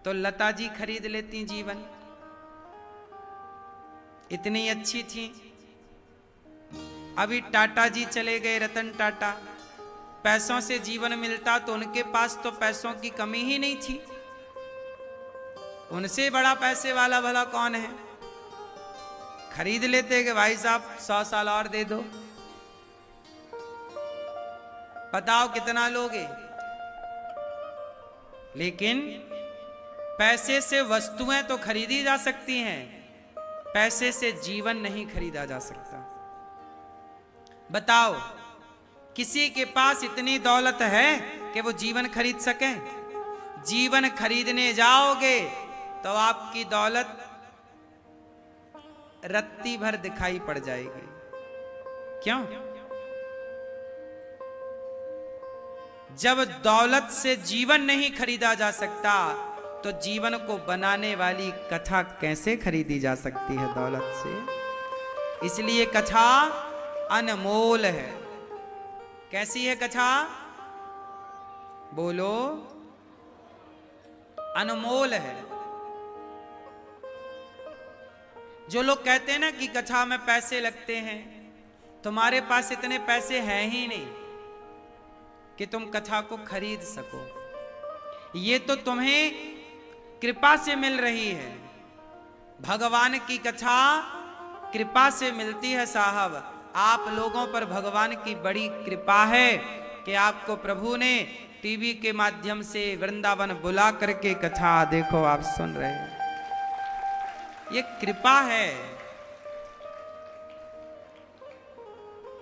तो लता जी खरीद लेती जीवन, इतनी अच्छी थी। अभी टाटा जी चले गए, रतन टाटा, पैसों से जीवन मिलता तो उनके पास तो पैसों की कमी ही नहीं थी। उनसे बड़ा पैसे वाला भला कौन है। खरीद लेते कि भाई साहब 100 साल और दे दो, बताओ कितना लोगे। लेकिन पैसे से वस्तुएं तो खरीदी जा सकती हैं, पैसे से जीवन नहीं खरीदा जा सकता। बताओ किसी के पास इतनी दौलत है कि वो जीवन खरीद सके? जीवन खरीदने जाओगे तो आपकी दौलत रत्ती भर दिखाई पड़ जाएगी। क्यों? जब दौलत से जीवन नहीं खरीदा जा सकता तो जीवन को बनाने वाली कथा कैसे खरीदी जा सकती है दौलत से? इसलिए कथा अनमोल है। कैसी है कथा? बोलो। अनमोल है। जो लोग कहते हैं ना कि कथा में पैसे लगते हैं, तुम्हारे पास इतने पैसे हैं ही नहीं कि तुम कथा को खरीद सको। ये तो तुम्हें कृपा से मिल रही है। भगवान की कथा कृपा से मिलती है साहब। आप लोगों पर भगवान की बड़ी कृपा है कि आपको प्रभु ने टीवी के माध्यम से वृंदावन बुला करके कथा देखो आप सुन रहे हैं। ये कृपा है।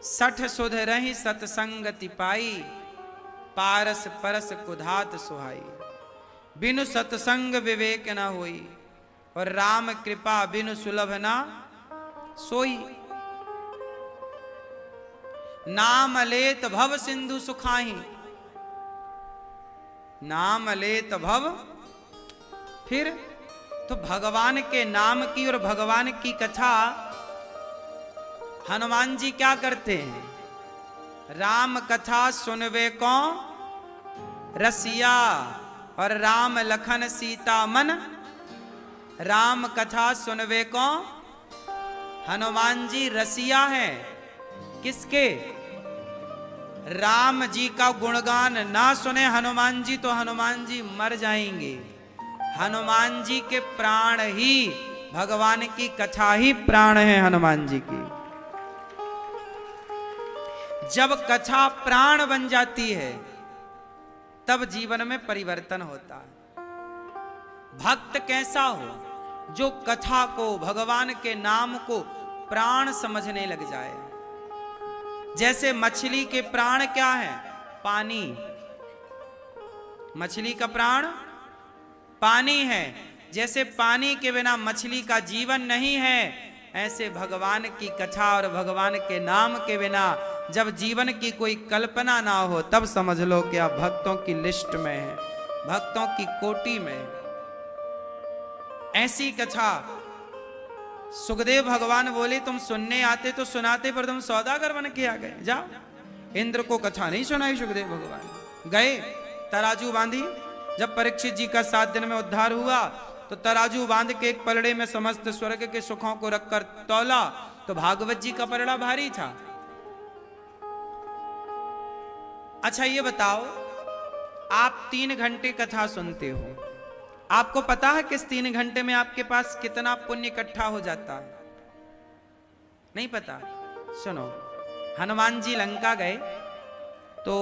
60 सुध रही सतसंगति पाई, पारस परस कुधात सुहाई। बिनु सतसंग विवेक न होई, और राम कृपा बिनु सुलभ ना सोई। नाम लेत भव सिंधु सुखाही, नाम लेत भव। फिर तो भगवान के नाम की और भगवान की कथा हनुमान जी क्या करते हैं? राम कथा सुनवे को रसिया, और राम लखन सीता मन। राम कथा सुनवे को हनुमान जी रसिया है। किसके? राम जी का गुणगान ना सुने हनुमान जी तो हनुमान जी मर जाएंगे। हनुमान जी के प्राण ही, भगवान की कथा ही प्राण है हनुमान जी की। जब कथा प्राण बन जाती है तब जीवन में परिवर्तन होता है। भक्त कैसा हो? जो कथा को, भगवान के नाम को प्राण समझने लग जाए। जैसे मछली के प्राण क्या है? पानी। मछली का प्राण पानी है। जैसे पानी के बिना मछली का जीवन नहीं है, ऐसे भगवान की कथा और भगवान के नाम के बिना जब जीवन की कोई कल्पना ना हो तब समझ लो कि आप भक्तों की लिस्ट में हैं, भक्तों की कोटि में। ऐसी कथा सुखदेव भगवान बोले तुम सुनने आते तो सुनाते, पर तुम सौदागर बन के आ गए। जाओ। इंद्र को कथा नहीं सुनाई सुखदेव भगवान। गए तराजू बांधी। जब परीक्षित जी का 7 दिन में उद्धार हुआ तो तराजू बांध के एक पलड़े में समस्त स्वर्ग के सुखों को रखकर तौला तो भागवत जी का पलड़ा भारी था। अच्छा ये बताओ, आप 3 घंटे कथा सुनते हो, आपको पता है किस 3 घंटे में आपके पास कितना पुण्य इकट्ठा हो जाता है? नहीं पता? सुनो, हनुमान जी लंका गए तो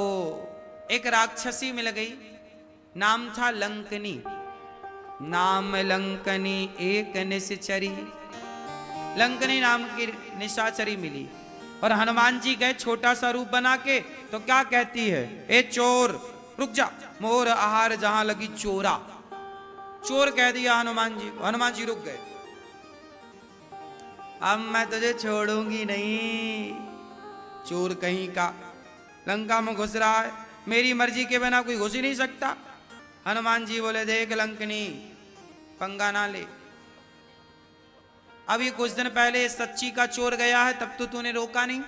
एक राक्षसी मिल गई, नाम था लंकनी। नाम लंकनी एक निशाचरी। लंकनी नाम की निशाचरी मिली और हनुमान जी गए छोटा सा रूप बना के, तो क्या कहती है? ए चोर रुक जा, मोर आहार जहां लगी चोरा। चोर कह दिया हनुमान जी को। हनुमान जी रुक गए। अब मैं तुझे छोड़ूंगी नहीं। चोर कहीं का लंका में घुस रहा है, मेरी मर्जी के बिना कोई घुस ही नहीं सकता। हनुमान जी बोले देख लंकनी, पंगा ना ले। अभी कुछ दिन पहले सच्ची का चोर गया है, तब तो तूने रोका नहीं।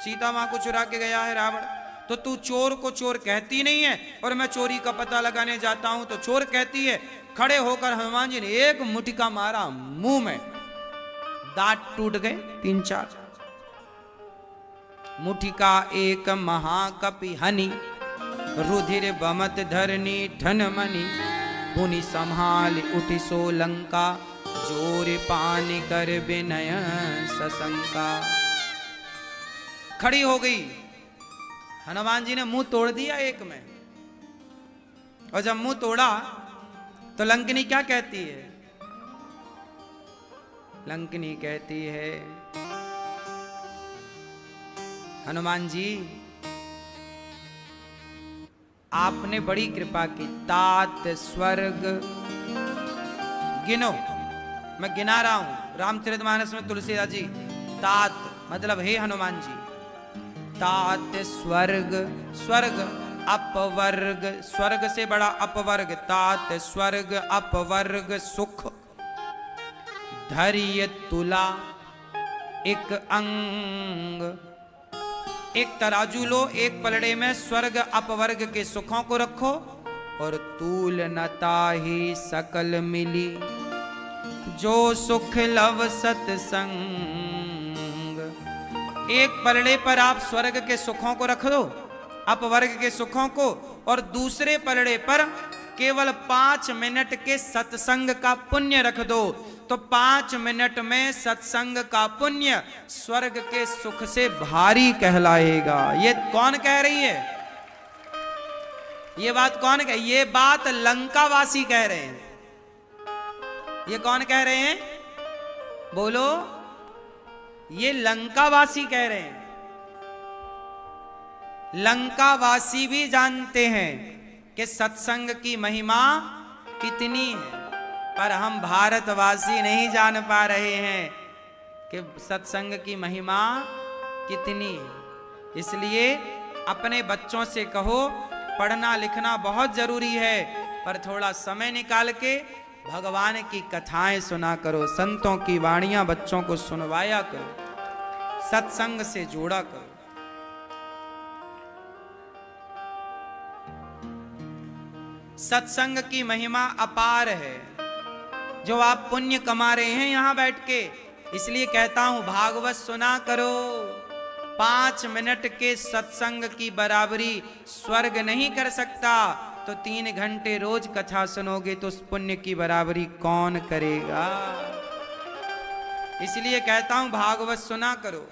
सीता मां को चुरा के गया है रावण, तो तू चोर को चोर कहती नहीं है, और मैं चोरी का पता लगाने जाता हूं तो चोर कहती है। खड़े होकर हनुमान जी ने एक मुटिका मारा मुंह में, दांत टूट गए 3-4। मुठिका एक महाकपि हनि, रुधिर बमत धरनी ठन मनि, पुनि संभाल उठि सो लंका, जोर पान कर विनय सशंका। खड़ी हो गई, हनुमान जी ने मुंह तोड़ दिया एक में। और जब मुंह तोड़ा तो लंकिनी क्या कहती है? लंकिनी कहती है, हनुमान जी आपने बड़ी कृपा की, तात स्वर्ग गिनो। मैं गिना रहा हूं रामचरितमानस में तुलसीदास जी। तात मतलब हे हनुमान जी, तात स्वर्ग, स्वर्ग अपवर्ग, स्वर्ग से बड़ा अपवर्ग, तात स्वर्ग अपवर्ग सुख, धैर्य तुला एक अंग। एक तराजू लो, एक पलड़े में स्वर्ग अपवर्ग के सुखों को रखो, और तूल नता ही सकल मिली, जो सुख लव सतसंग। एक पलड़े पर आप स्वर्ग के सुखों को रख दो, अपवर्ग के सुखों को, और दूसरे पलड़े पर केवल 5 मिनट के सत्संग का पुण्य रख दो, तो 5 मिनट में सत्संग का पुण्य स्वर्ग के सुख से भारी कहलाएगा। ये कौन कह रही है? ये बात कौन कह? ये बात लंकावासी कह रहे हैं। ये कौन कह रहे हैं? बोलो। ये लंकावासी कह रहे हैं। लंकावासी भी जानते हैं कि सत्संग की महिमा कितनी है, पर हम भारतवासी नहीं जान पा रहे हैं कि सत्संग की महिमा कितनी है। इसलिए अपने बच्चों से कहो, पढ़ना लिखना बहुत जरूरी है, पर थोड़ा समय निकाल के भगवान की कथाएं सुना करो, संतों की वाणियां बच्चों को सुनवाया करो, सत्संग से जोड़ा करो। सत्संग की महिमा अपार है, जो आप पुण्य कमा रहे हैं यहां बैठ के। इसलिए कहता हूं, भागवत सुना करो। 5 मिनट के सत्संग की बराबरी स्वर्ग नहीं कर सकता, तो 3 घंटे रोज कथा सुनोगे तो उस पुण्य की बराबरी कौन करेगा? इसलिए कहता हूं, भागवत सुना करो।